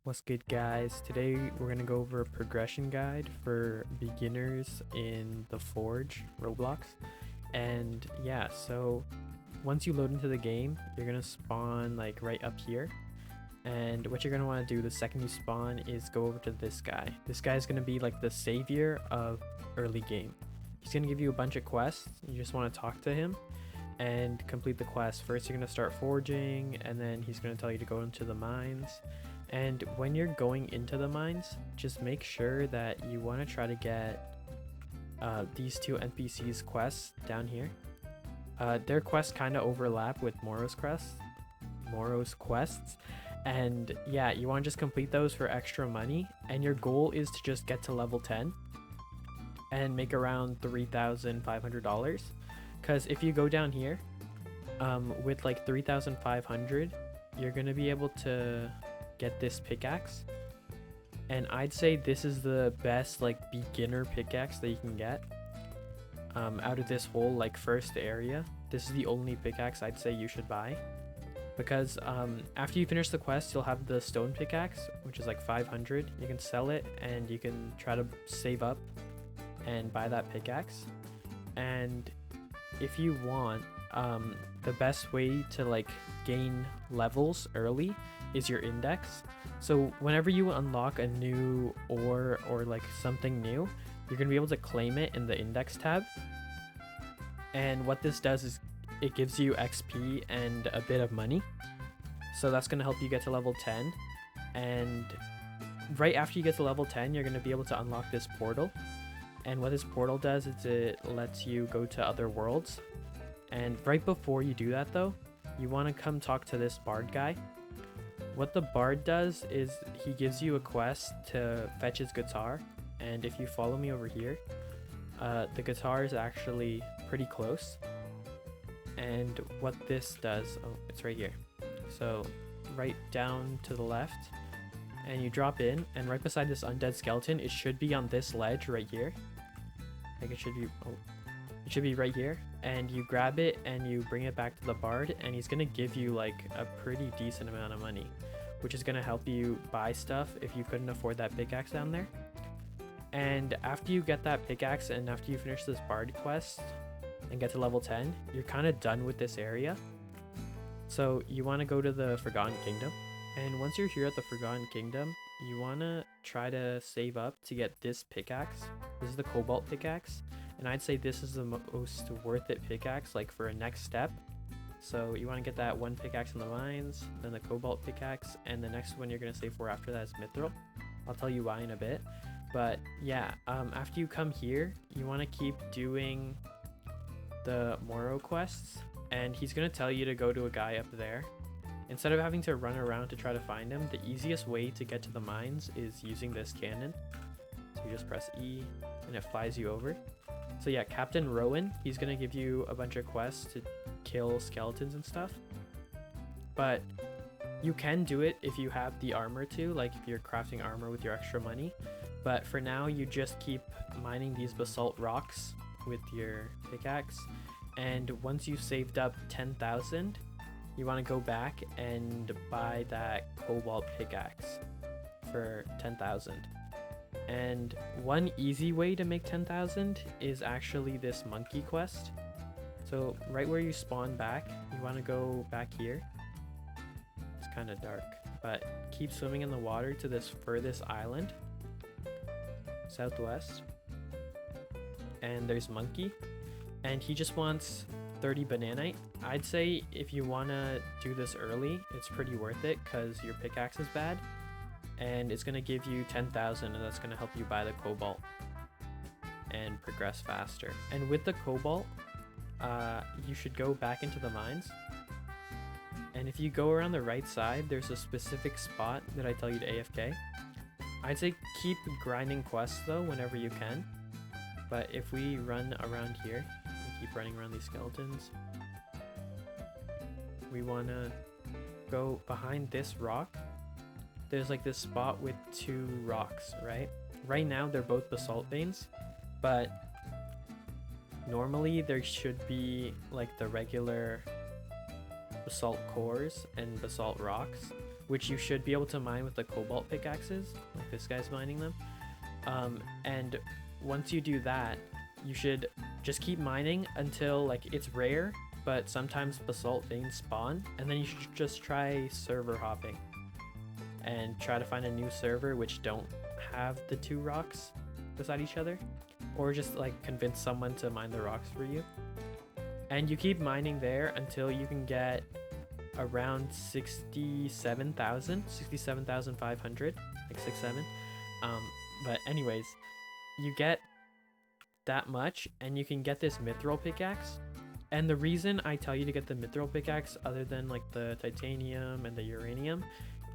What's good, guys? Today we're gonna go over a progression guide for beginners in the Forge Roblox. And yeah, so once you load into the game, you're gonna spawn like right up here. And what you're gonna want to do the second you spawn is go over to this guy. This guy is gonna be like the savior of early game. He's gonna give you a bunch of quests. You just want to talk to him and complete the quest. First, you're gonna start forging, and then he's gonna tell you to go into the mines. And when you're going into the mines, just make sure that you want to try to get these two NPCs quests down here. Their quests kind of overlap with Moro's quests. And yeah, you want to just complete those for extra money. And your goal is to just get to level 10 and make around $3,500. Because if you go down here with like 3,500, you're going to be able to get this pickaxe, and I'd say this is the best like beginner pickaxe that you can get out of this whole like first area. This is the only pickaxe I'd say you should buy, because after you finish the quest you'll have the stone pickaxe, which is like 500. You can sell it and you can try to save up and buy that pickaxe. And if you want, the best way to like gain levels early is your index. So whenever you unlock a new ore or like something new, you're gonna be able to claim it in the index tab. And what this does is it gives you XP and a bit of money. So that's gonna help you get to level 10. And right after you get to level 10, you're gonna be able to unlock this portal. And what this portal does is it lets you go to other worlds. And right before you do that though, you want to come talk to this bard guy. What the bard does is he gives you a quest to fetch his guitar, and if you follow me over here, the guitar is actually pretty close. And what this does, oh, it's right here. So right down to the left, and you drop in, and right beside this undead skeleton, it should be on this ledge right here. Like it should be, oh, it should be right here. And you grab it and you bring it back to the bard, and he's gonna give you like a pretty decent amount of money, which is gonna help you buy stuff if you couldn't afford that pickaxe down there. And after you get that pickaxe and after you finish this bard quest and get to level 10, you're kind of done with this area. So you want to go to the Forgotten Kingdom, and once you're here at the Forgotten Kingdom, you want to try to save up to get this pickaxe. This is the cobalt pickaxe, and I'd say this is the most worth it pickaxe like for a next step. So you want to get that one pickaxe in the mines, then the cobalt pickaxe, and the next one you're going to save for after that is mithril. I'll tell you why in a bit. But yeah, after you come here, you want to keep doing the Moro quests, and he's going to tell you to go to a guy up there. Instead of having to run around to try to find him, the easiest way to get to the mines is using this cannon. So you just press E and it flies you over. So yeah, Captain Rowan, he's gonna give you a bunch of quests to kill skeletons and stuff. But you can do it if you have the armor too, like if you're crafting armor with your extra money. But for now, you just keep mining these basalt rocks with your pickaxe. And once you've saved up 10,000, you want to go back and buy that cobalt pickaxe for 10,000. And one easy way to make 10,000 is actually this monkey quest. So right where you spawn back, you want to go back here. It's kind of dark, but keep swimming in the water to this furthest island, southwest. And there's monkey, and he just wants 30 bananite. I'd say if you want to do this early, it's pretty worth it because your pickaxe is bad. And it's going to give you 10,000, and that's going to help you buy the cobalt and progress faster. And with the cobalt, you should go back into the mines. And if you go around the right side, there's a specific spot that I tell you to AFK. I'd say keep grinding quests though whenever you can. But if we run around here, we keep running around these skeletons. We want to go behind this rock. There's like this spot with two rocks, right? Right now they're both basalt veins, but normally there should be like the regular basalt cores and basalt rocks. which you should be able to mine with the cobalt pickaxes, like this guy's mining them. And once you do that, you should just keep mining until like it's rare, but sometimes basalt veins spawn, and then you should just try server hopping and try to find a new server which don't have the 2 rocks beside each other, or just like convince someone to mine the rocks for you. And you keep mining there until you can get around 67,500, like 67. But anyways, you get that much and you can get this mithril pickaxe. And the reason I tell you to get the mithril pickaxe, other than like the titanium and the uranium,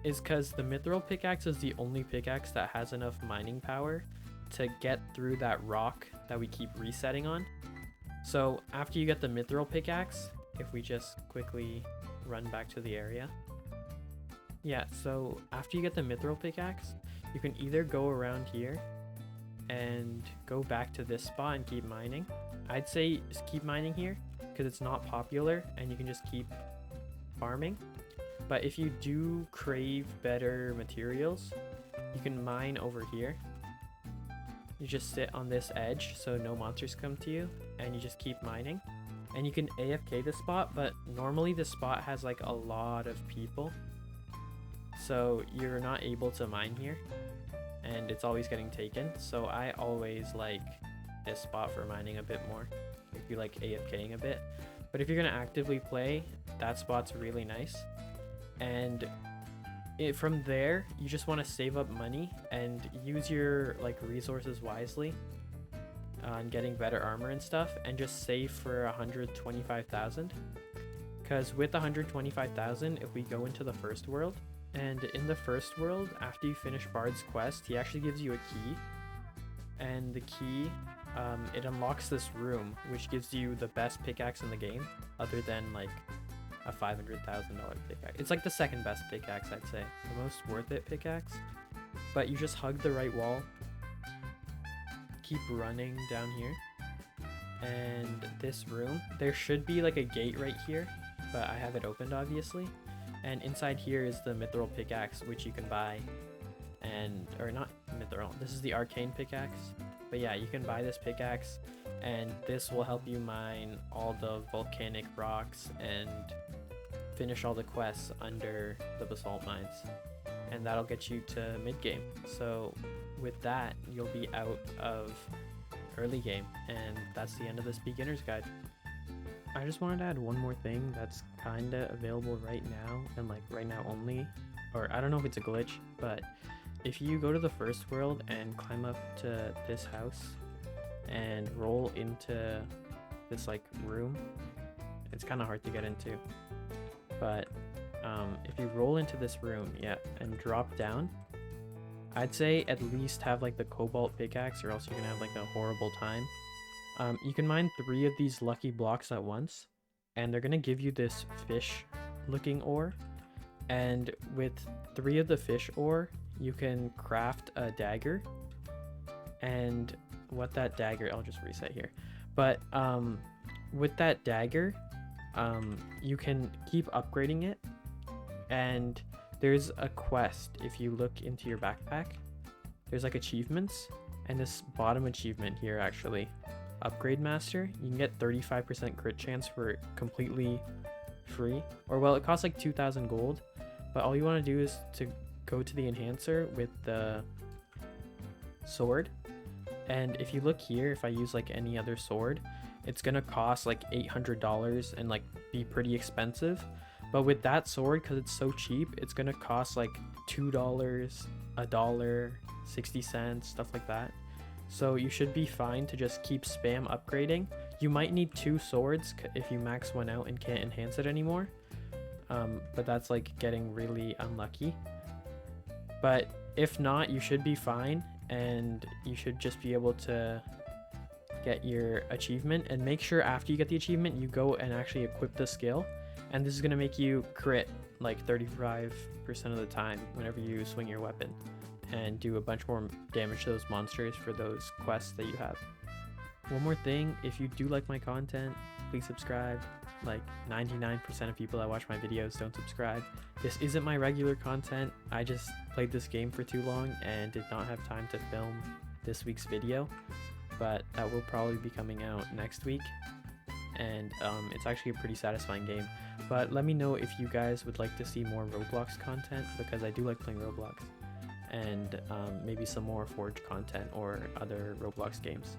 is because the mithril pickaxe is the only pickaxe that has enough mining power to get through that rock that we keep resetting on. So after you get the mithril pickaxe, if we just quickly run back to the area. Yeah, so after you get the mithril pickaxe, you can either go around here and go back to this spot and keep mining. I'd say just keep mining here because it's not popular and you can just keep farming. But if you do crave better materials, you can mine over here. You just sit on this edge so no monsters come to you, and you just keep mining. And you can AFK this spot, but normally this spot has like a lot of people, so you're not able to mine here, and it's always getting taken. So I always like this spot for mining a bit more if you like AFKing a bit. But if you're gonna actively play, that spot's really nice. And from there, you just want to save up money and use your like resources wisely on getting better armor and stuff, and just save for 125,000. Because with 125,000, if we go into the first world, and in the first world, after you finish Bard's quest, he actually gives you a key, and the key, it unlocks this room, which gives you the best pickaxe in the game, other than like a $500,000 pickaxe. It's like the second best pickaxe, I'd say. The most worth it pickaxe. But you just hug the right wall. Keep running down here. And this room, there should be like a gate right here, but I have it opened obviously. And inside here is the mithril pickaxe, which you can buy. And, or not mithril, this is the arcane pickaxe. But yeah, you can buy this pickaxe, and this will help you mine all the volcanic rocks and finish all the quests under the basalt mines, and that'll get you to mid game. So with that, you'll be out of early game, and that's the end of this beginner's guide. I just wanted to add one more thing that's kind of available right now, and like right now only, or I don't know if it's a glitch, but if you go to the first world and climb up to this house and roll into this like room, it's kind of hard to get into, but if you roll into this room, yeah, and drop down, I'd say at least have like the cobalt pickaxe, or else you're gonna have like a horrible time. You can mine 3 of these lucky blocks at once, and they're gonna give you this fish looking ore, and with 3 of the fish ore you can craft a dagger. And what that dagger, I'll just reset here, but with that dagger, you can keep upgrading it, and there's a quest. If you look into your backpack, there's like achievements, and this bottom achievement here, actually, upgrade master, you can get 35% crit chance for completely free, or well, it costs like 2,000 gold, but all you want to do is to go to the enhancer with the sword. And if you look here, if I use like any other sword, it's gonna cost like $800 and like be pretty expensive. But with that sword, because it's so cheap, it's gonna cost like $2, $1, 60 cents, stuff like that. So you should be fine to just keep spam upgrading. You might need 2 swords if you max one out and can't enhance it anymore, but that's like getting really unlucky. But if not, you should be fine, and you should just be able to get your achievement. And make sure after you get the achievement, you go and actually equip the skill, and this is going to make you crit like 35% of the time whenever you swing your weapon, and do a bunch more damage to those monsters for those quests that you have. One more thing, if you do like my content, please subscribe. Like 99% of people that watch my videos don't subscribe. This isn't my regular content. I just played this game for too long and did not have time to film this week's video, but that will probably be coming out next week. And it's actually a pretty satisfying game. But let me know if you guys would like to see more Roblox content, because I do like playing Roblox, and maybe some more Forge content or other Roblox games.